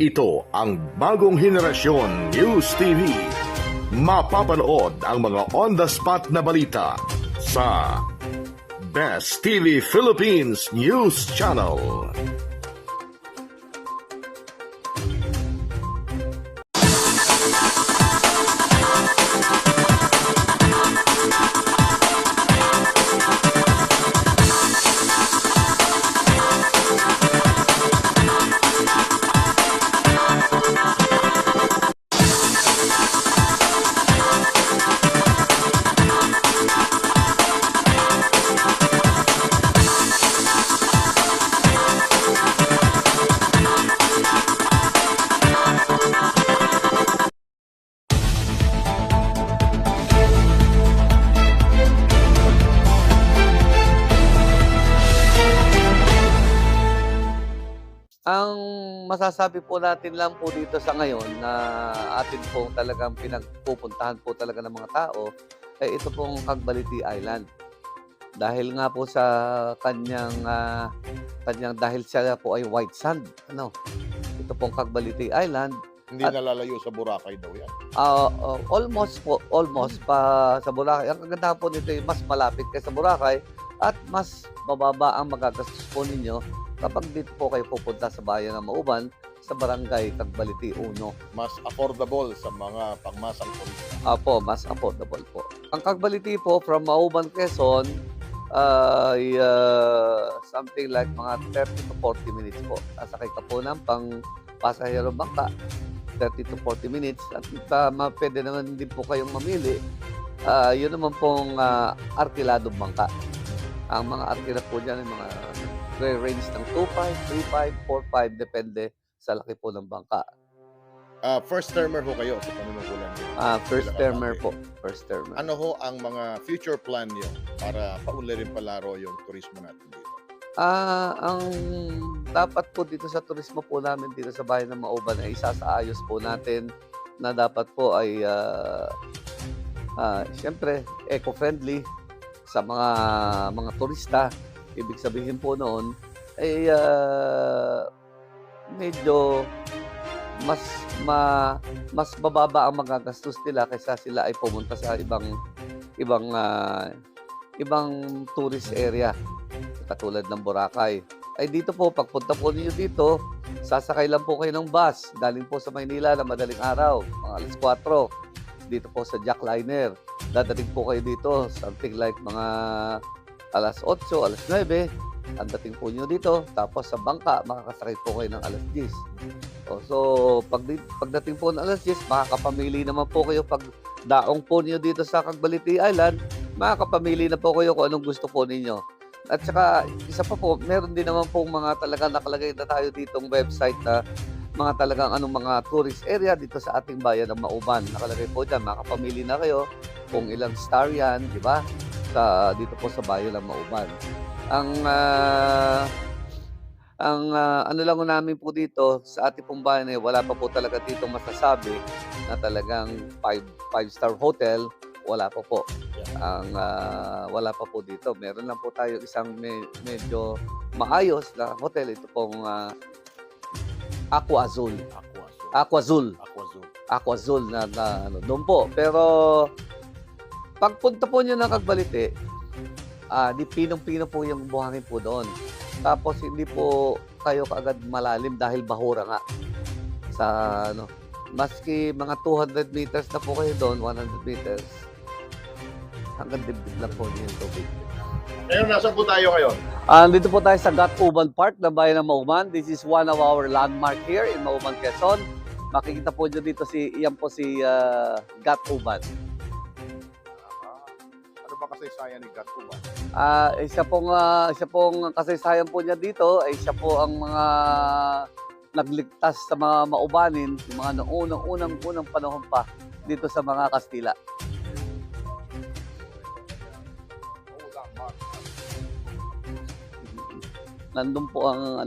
Ito ang bagong henerasyon News TV. Mapapanood ang mga on-the-spot na balita sa Best TV Philippines News Channel. Ang masasabi po natin lang po dito sa ngayon na atin po talagang pinagpupuntahan po talaga ng mga tao ay ito pong Cagbaliti Island. Dahil nga po sa kanyang dahil siya po ay white sand, ito pong Cagbaliti Island. Hindi nalalayo sa Boracay daw yan. Almost pa sa Boracay. Ang kagandahan po nito ay mas malapit kaysa Boracay at mas mababa ang magagastos po ninyo kapag dito po kayo pupunta sa bayan ng Mauban sa barangay Cagbaliti 1. Mas affordable sa mga pangmasang turista. Apo, mas affordable po. Ang Cagbaliti po from Mauban, Quezon ay something like mga 30 to 40 minutes po. Sasakay ka po ng pang pasahero bangka, 30 to 40 minutes. At pwede naman din po kayong mamili. Yun naman pong arkiladong bangka. Ang mga arkila po dyan ay mga range ng 2.5, 3.5, 4.5, depende sa laki po ng bangka. First termer ho kayo sa panunungkulan niyo. First termer po. First termer. Ano ho ang mga future plan niyo para paunlarin palaro yung turismo natin dito? Ang dapat po dito sa turismo po namin dito sa bayan ng Mauban ay isasaayos po natin na dapat po ay siyempre eco-friendly sa mga turista. Ibig sabihin po noon ay medyo mas bababa ang magagastos nila kaysa sila ay pumunta sa ibang tourist area katulad ng Boracay. Ay dito po, pagpunta po niyo dito, sasakay lang po kayo ng bus galing po sa Maynila na madaling araw, mga alas 4. Dito po sa Jackliner. Dadating po kayo dito, something like mga alas 8, alas 9, ang dating po nyo dito. Tapos sa bangka, makakasakay po kayo ng alas 10. So, pagdating po ng alas 10, makakapamili naman po kayo pag daong po nyo dito sa Cagbaliti Island, makakapamili na po kayo kung anong gusto po ninyo. At saka, isa pa po, meron din naman po mga talagang nakalagay na tayo ditong website na mga talagang mga tourist area dito sa ating bayan ng Mauban. Nakalagay po dyan, makakapamili na kayo kung ilang star yan, di ba? Dito po sa bayan ng Mauban. Ano lang namin po dito sa ating pong bayan ay wala pa po talaga dito masasabi na talagang 5-star hotel. Wala pa po. Wala pa po dito. Meron lang po tayo isang medyo maayos na hotel. Ito pong Aqua Azul na doon po. Pero pagpunta po nyo ng Cagbaliti, di pinong-pino po yung buhangin po doon. Tapos hindi po kayo kaagad malalim dahil bahura nga. Maski mga 200 meters na po kayo doon, 100 meters, hanggang dibdib lang po yung tubig. Ngayon, nasaan po tayo ngayon? Dito po tayo sa Gat-Uban Park ng bayan ng Mauban. This is one of our landmark here in Mauban, Quezon. Makikita po nyo dito si Gat-Uban. Ano ba kasaysayan ni Gat-Uban? Isa pong kasaysayan po niya dito ay siya po ang mga nagligtas sa mga Maubanin, yung mga unang panahon pa dito sa mga Kastila. Nandun po ang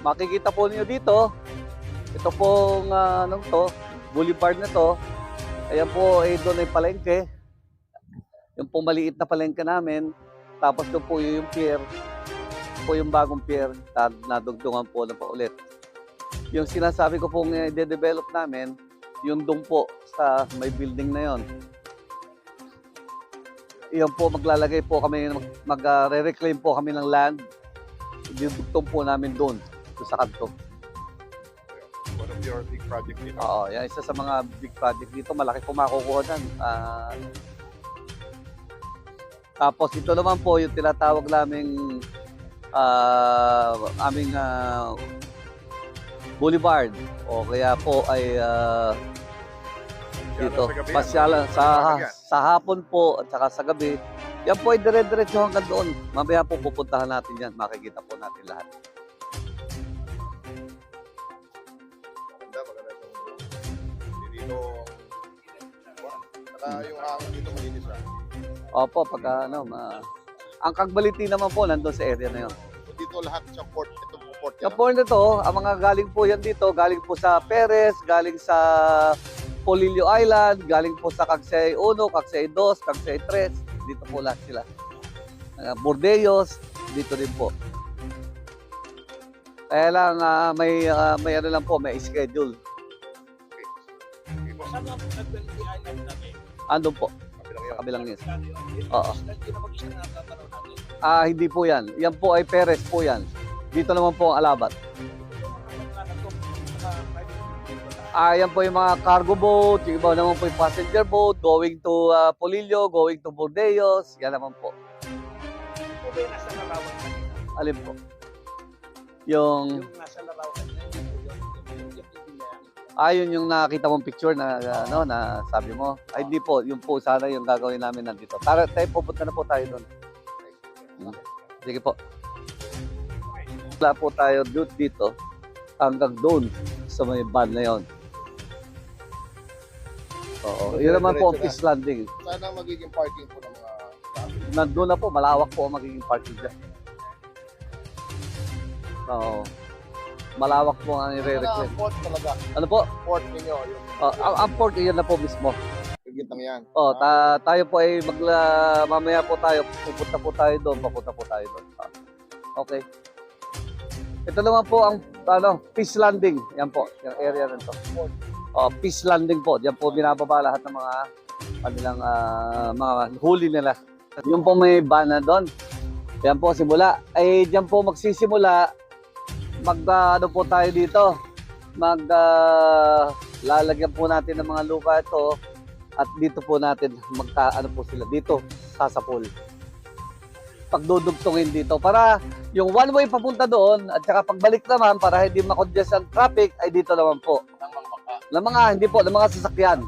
makikita po niyo dito, ito pong anong to, boulevard na to. Ayan po, doon ay palengke. Yung pong maliit na palengke namin. Tapos doon po yung pier. Po yung bagong pier. Nadugtungan po na paulit. Yung sinasabi ko pong i-develop namin, yung doon po sa may building na yon. Iyon po, maglalagay po kami, mag-re-reclaim po kami ng land. Dudugtong po namin doon sa kanto. One of your big project dito. Oo, yan isa sa mga big project dito. Malaki po makukuha dyan. Tapos ito naman po yung tinatawag naming aming boulevard. O kaya po ay dito, pasyalan sa hapon po at saka sa gabi. Yan po ay dire-diretso hanggang doon. Mamaya po pupuntahan natin yan. Makikita po natin lahat. Maganda itong dito. Saka yung hangin dito malinis na. Opo, pagka ang Cagbaliti naman po nandun sa area na yun. So dito lahat sa port, itong port Yung port na to, ang mga galing po yan dito, galing po sa Perez, galing sa Polillo Island, galing po sa Cagsay 1, Cagsay 2, Cagsay 3, dito po lahat sila. Bordeos, dito din po. Kaya lang, may ano lang po, may schedule. Saan nga po Cagbaliti Island natin? Andun po, Kabilang sa kabilang yes. Oo. Oo. Hindi na mag-isa na tatanong natin. Hindi po yan. Yan po ay Perez po yan. Dito naman po ang Alabat. Yan po yung mga cargo boat, yung iba naman po yung passenger boat, going to Polillo, going to Bordeos, yan naman po. Po ba yung nasa larawan kanina? Alin po? Yung, Yung nasa larawan kanina, hindi po yun. yun yung nakakita mong picture na, na sabi mo. Ay, hindi po, yun po sana yung gagawin namin nandito. Tayo pupunta na po tayo doon. Sige po. Wala po tayo dito hanggang doon sa may van na yon. Oo, yun naman po ang peace landing. Sana magiging parking po ng mga traffic. Nandun na po, malawak po ang magiging parking dyan. Oo. Malawak po ang Sana i-reclaim. ang port talaga. Ano po? Port ninyo, yung Ang port, iyan na po mismo. gitang yan. Tayo po ay mamaya po tayo, pupunta po tayo doon, papunta po tayo doon. Okay. Ito naman po ang peace landing. Yan po, yung area na ito. Peace landing po. Diyan po binababa lahat ng mga kanilang mga huli nila. Yung po may bana doon. Yan po simula. Ay diyan po magsisimula ano po tayo dito. Lalagyan po natin ng mga lupa ito at dito po natin ano po sila dito sasapol. Pagdudugtungin dito para yung one way papunta doon at saka pagbalik naman para hindi ma-congest ang traffic ay dito naman po. Ng mga sasakyan.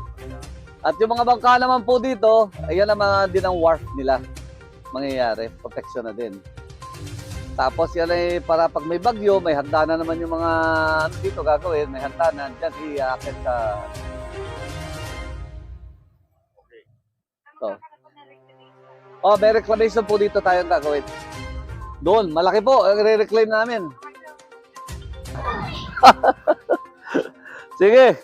At yung mga bangka naman po dito, ayan naman din ang wharf nila. Mangyayari, protection na din. Tapos yan ay para pag may bagyo, may hagdanan naman yung mga dito gagawin, may hagdanan diyan iakit sa may reclamation po dito tayong gagawin. Doon, malaki po, re-reclaim namin. Sige.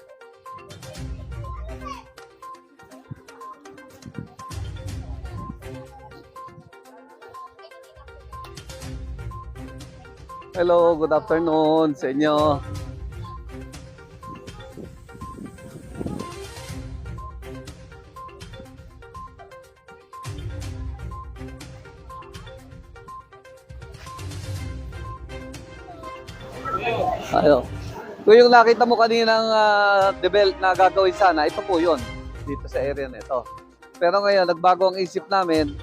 Hello, good afternoon sa inyo. Kung yung nakita mo kaninang develop na gagawin sana, ito po yun, dito sa area na ito. Pero ngayon, nagbago ang isip namin,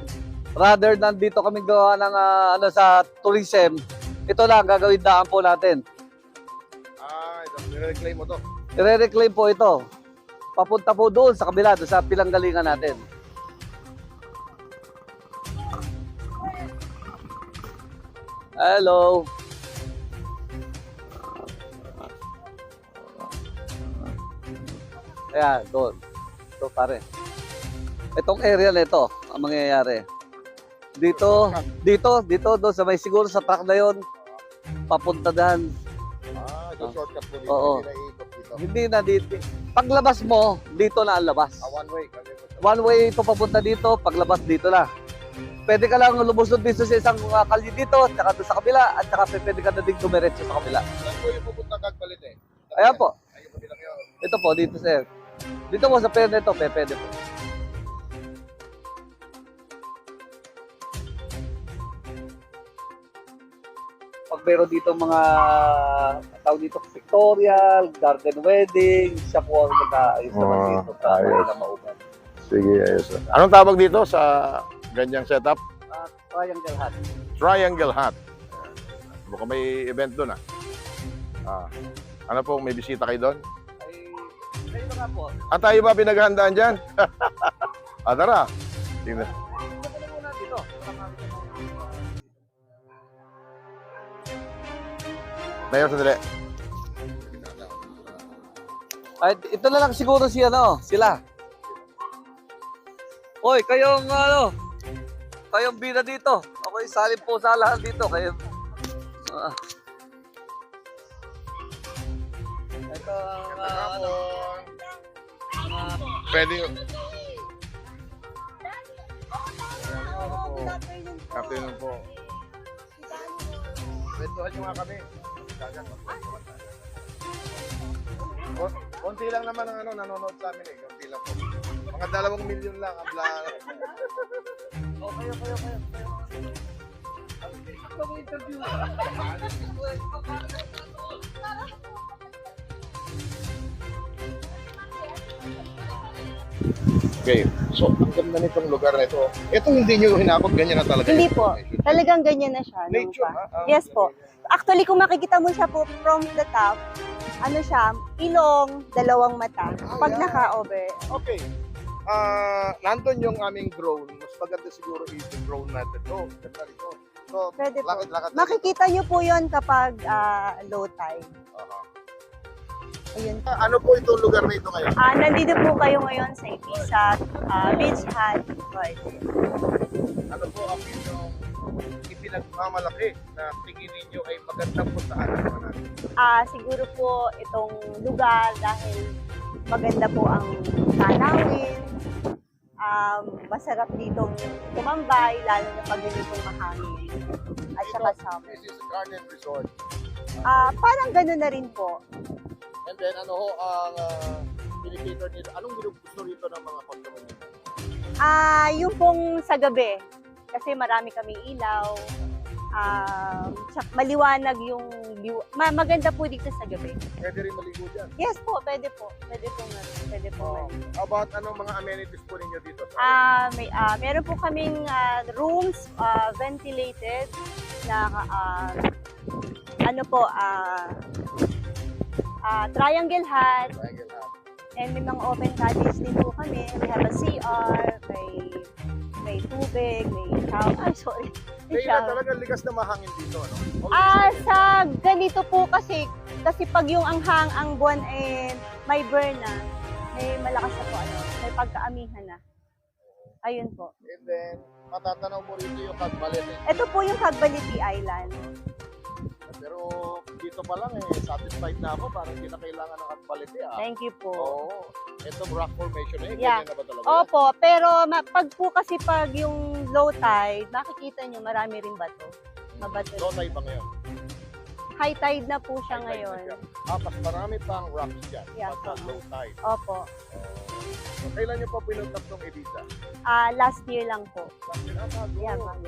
rather than dito kami gawa ng sa tourism, ito lang, gagawin daan po natin. I-reclaim mo to. I-reclaim po ito. Papunta po doon sa kabila, doon sa pinanggalingan natin. Hello. Ayan, doon. Ito pare. Itong area na ito, ang mangyayari. Dito, doon sa may siguro sa truck na yon, papunta dyan. shortcut po dito. Oo. Hindi na iikot dito. Hindi na dito. Paglabas mo, dito na ang labas. One way. Kasi One way ito papunta dito, paglabas dito na. Pwede ka lang lumusot dito sa isang kalye dito, tsaka doon sa kabila, at tsaka pwede ka na din dumiretso sa kabila. saan po yung pupunta Kagbalit eh? Ayan po. Ayun po nilang yun. Ito po, dito sir. Dito po sa pwede ito, pwede po. Pag meron dito mga tawag dito pictorial, garden wedding, siya po ang nag-aayos naman Ah, dito para ayos. na mauban. Sige, ayos. Anong tawag dito sa ganyang setup? Triangle hat. Triangle Hat. Mukhang may event doon ano po, may bisita kayo doon? Ay, kayo na nga po. Tayo ba pinaghahandaan dyan? Tara. Tingnan. Ito na muna dito. Mayor, sandali. Ay, ito na lang siguro sila. Oy, kayong kayong bida dito. Ako yung salim po sa lahat dito. Ito ang Pwede yun. Afternoon po. Kwentuhan nyo nga kami. Konti lang naman ang nanonood sa amin eh. Konti lang po. Mga 2 milyon lang ang plan. kayo. Ako interview. Okay, so ang ganda nitong lugar na ito. Ito hindi nyo hinakot, ganyan na talaga. Hindi po. Talagang ganyan na siya. nung Nature, pa. ha? Yes po. Actually, kung makikita mo siya po from the top, ano siya, ilong, 2 mata. Pag naka-over. Okay. Nandun yung aming drone. Mas maganda siguro yung drone natin. So, ganda rito. So, Pwede po. lakad-lakad. Makikita nyo po yon kapag low tide. Ayun. Ano po itong lugar na ito ngayon? Nandito po kayo ngayon sa Ibiza Beach Hut Garden. Ano po ang inyong ipinagmamalaki na tingin ninyo ay magandang puntahan naman natin? Siguro po itong lugar dahil maganda po ang tanawin. Masarap ditong tumambay, lalo na pag ganitong mahangin. At saka summer. This is a garden resort. Parang gano'n na rin po. And then ano ho ang indicator nito? Anong ginugusto rito ng mga customer nito? Yung pong sa gabi, kasi marami kaming ilaw. Maliwanag yung maganda po dito sa gabi. Pwede rin maligo dyan. Yes po, pwede po. Pwede po maligo. How about anong mga amenities po ninyo dito? Meron po kaming rooms ventilated na triangle hut, Triangle Hut. and may mga open cottage din po kami. We have a CR, may tubig, may shower. Sorry. May Kaya shower. talagang ligas na mahangin dito, ano? Sa ganito po kasi pag yung ang buwan may burn na, may malakas na po may pagkaamihan na. Ayun po. And then, matatanaw mo rito yung Kagbalit. Ito po yung Cagbaliti Island. Pero dito pa lang satisfied na ako. Parang hindi na kailangan ng Kagbalit Thank you po. Oo. Ito rock formation Yeah. ganyan na ba talaga? Opo, pero pag yung low tide, makikita nyo marami rin bato. Mabato. Low tide ba ngayon? High tide na po siya High tide ngayon. na siya. Mas marami pang rocks dyan. Yeah. Pagka low tide. Opo. So, kailan nyo pa pinutap ng Ibiza? Last year lang po. Yeah, Yeah, ma'am.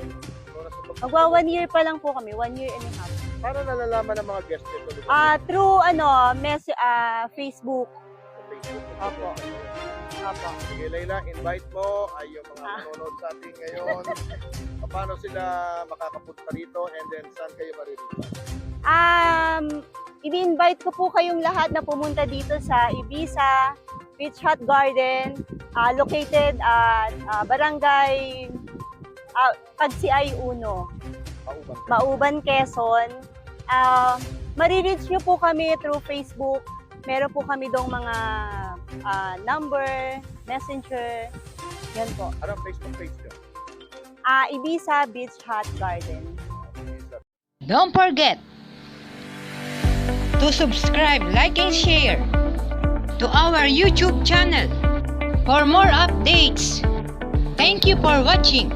Magwa 1 year pa lang po kami, 1 year and a half. Para nalalaman ng mga guests nito. Through Facebook. Facebook. Opo. Opo. Sige, Layla, invite mo ay yung mga manonood sa atin ngayon. Paano sila makakapunta rito and then saan kayo maririto? I-invite ko po kayong lahat na pumunta dito sa Ibiza Beach Hut Garden, located at Barangay Pagsiay 1, Mauban, Quezon. Marireach nyo po kami through Facebook. Meron po kami dong mga number, messenger. Yan po. Anong Facebook page nyo? Ibiza Beach Hut Garden. Don't forget to to subscribe, like, and share to our YouTube channel for more updates. Thank you for watching.